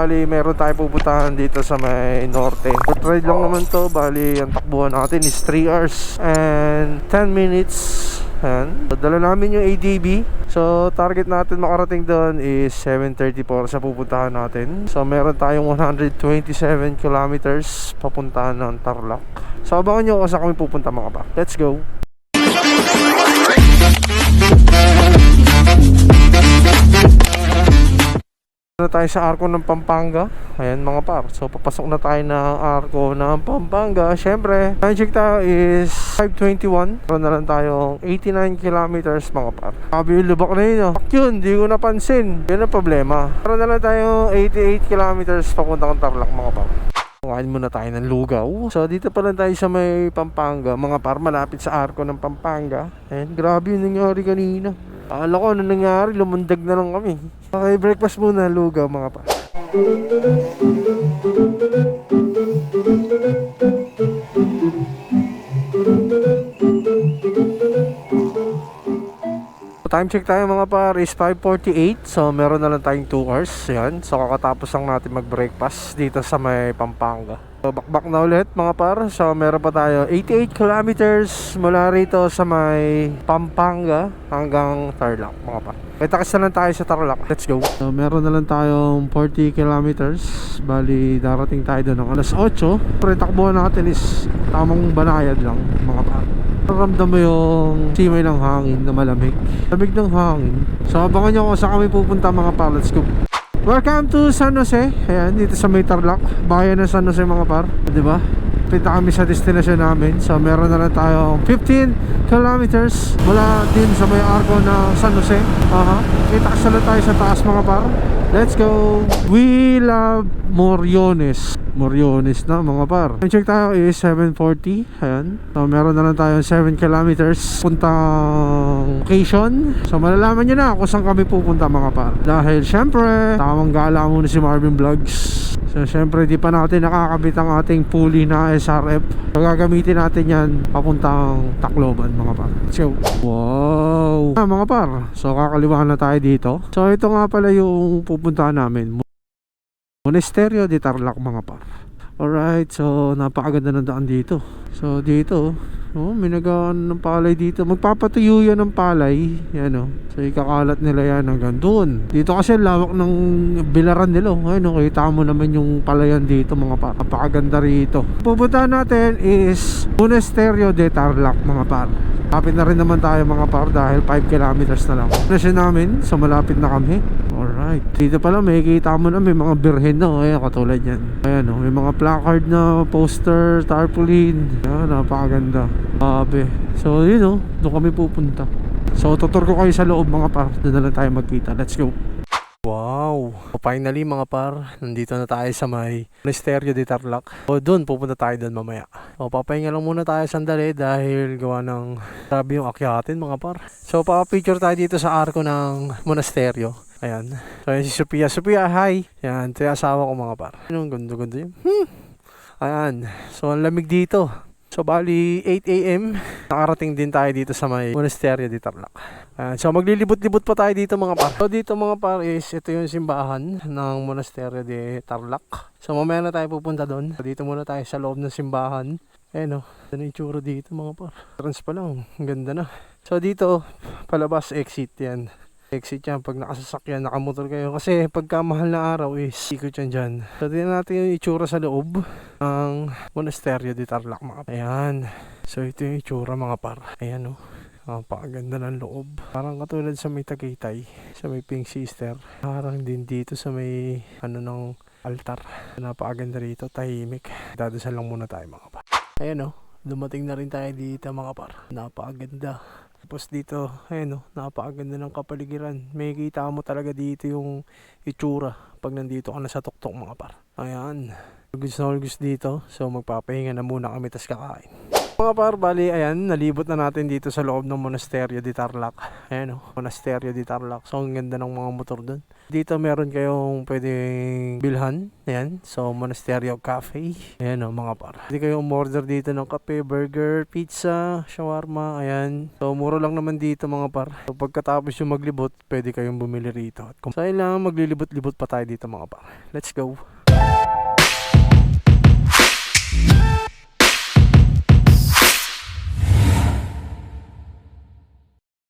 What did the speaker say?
Bali, meron tayo pupuntahan dito sa may norte. Short ride lang naman to. Bali, ang takbuhan natin is 3 hours and 10 minutes. Ayan. So, dala namin yung ADB. So, target natin makarating doon is 7:34 sa pupuntahan natin. So, meron tayong 127 kilometers papuntahan ng Tarlac. So, abangan nyo kung saan kami pupunta mga pa. Let's go! Na tayo sa Arco ng Pampanga. Ayan mga par. So papasok na tayo ng Arco ng Pampanga. Syempre, time check tayo is 5:21. Meron na lang tayong 89 kilometers mga par. Sabi yung lubak na yun. Yun, di ko napansin. Yun ang problema. Meron na lang tayong 88 kilometers papuntang Tarlac mga par. Kumain muna tayo ng lugaw. So dito pa lang tayo sa may Pampanga mga par. Malapit sa Arco ng Pampanga. Ayan, grabe yung nangyari kanina. Akala ko ano nangyari, lumundag na lang kami. Okay, breakfast muna, lugaw mga pa. Time check tayo mga par is 5:48. So meron na lang tayong 2 hours. Yan. So kakatapos lang natin mag-breakfast dito sa may Pampanga. So back na ulit mga par. So meron pa tayo 88 kilometers mula rito sa may Pampanga hanggang Tarlac mga par. Kita-kits na lang tayo sa Tarlac. Let's go. So meron na lang tayong 40 kilometers. Bali darating tayo doon ng alas 8. Pero takbuhan natin is tamang banayad lang mga par. Ramdam mo yung simay ng hangin na malamig. Lamig ng hangin. So abangan nyo kung saan kami pupunta mga par. Let's go. Welcome to San Jose. Ayan, dito sa may Tarlac. Bayan ng San Jose mga par. Diba? Pita kami sa destination namin. So meron na lang tayong 15 kilometers mula din sa may Arco na San Jose. Kita na tayo sa taas mga par. Let's go. We love Moriones. Moriones na mga par. Check tayo is 7:40. Ayan. So meron na lang tayong 7 kilometers puntang location. So malalaman nyo na kung saan kami pupunta mga par. Dahil syempre tamang gala muna si Marvin Vlogs. So syempre di pa natin nakakabit ang ating pulley na SRF. So gagamitin natin yan papuntang Tacloban mga par. Let's go. Wow, mga par. So kakaliwa na tayo dito. So ito nga pala yung pupuntahan namin, Monasterio de Tarlac mga par. Alright, so napakaganda ng daan dito. So dito may nagawan ng palay dito. Magpapatuyo yan ng palay. Yan o. So ikakalat nila yan hanggang doon. Dito kasi lawak ng bilaran nila. Ayun o, kita mo naman yung palayan dito mga par. Napakaganda rito. Pupuntahan natin is Monasterio de Tarlac mga par. Lapit na rin naman tayo mga par dahil 5 kilometers na lang. Nasya namin, so malapit na kami. Alright. Dito pala may kita mo na may mga birhen na. Ayan, katulad yan. Ayan o, may mga placard na poster, tarpaulin. Ayan, napakaganda. Grabe. So yun o, doon kami pupunta. So tutur ko kayo sa loob mga par. Doon na lang tayo magkita. Let's go. Wow, finally mga par, nandito na tayo sa may Monasterio de Tarlac. O doon, pupunta tayo doon mamaya. O papahinga lang muna tayo sandali dahil gawa ng grabe yung akyatin mga par. So papapicture tayo dito sa arko ng Monasterio. Ayan. So ayan si Sophia. Sophia, hi! Ayan, ito yung asawa ko mga par. Anong gundo-gundo yun? Ayan, so ang lamig dito. So bali 8 AM nakarating din tayo dito sa may Monasterio de Tarlac. So maglilibot-libot pa tayo dito mga par. So dito mga par is ito yung simbahan ng Monasterio de Tarlac. So mamaya na tayo pupunta doon. So, dito muna tayo sa loob ng simbahan. Ayan o, ano yung tsura dito mga par. Trans pa lang, ang ganda na. So dito palabas exit yan. Exit yan pag nakasasakyan, nakamotor kayo. Kasi pagka mahal na araw is ikot yan dyan. So tingnan natin yung itsura sa loob ng Monasterio de Tarlac mga par. Ayan. So ito yung itsura mga par. Ayan o. Napakaganda ng loob. Parang katulad sa may Tagaytay, sa may Pink Sister. Parang din dito sa may ng altar. Napakaganda rito, tahimik. Dadasal lang muna tayo mga par. Ayan o. Dumating na rin tayo dito mga par. Napakaganda. Tapos dito, ayun napakaganda ng kapaligiran. May kita mo talaga dito yung itsura pag nandito ka na sa tuktok mga par. Ayan, gusto dito. So magpapahinga na muna kami tas kakain. Mga par, bali, ayan, nalibot na natin dito sa loob ng Monasterio de Tarlac. Ayan o, Monasterio de Tarlac. So, ang ganda ng mga motor dun. Dito meron kayong pwedeng bilhan. Ayan, so Monasterio Cafe. Ayan o, mga par. Pwede kayong umorder dito ng kape, burger, pizza, shawarma. Ayan. So, mura lang naman dito mga par. So, pagkatapos yung maglibot, pwede kayong bumili rito. So, ayun lang, maglilibot-libot pa tayo dito mga par. Let's go!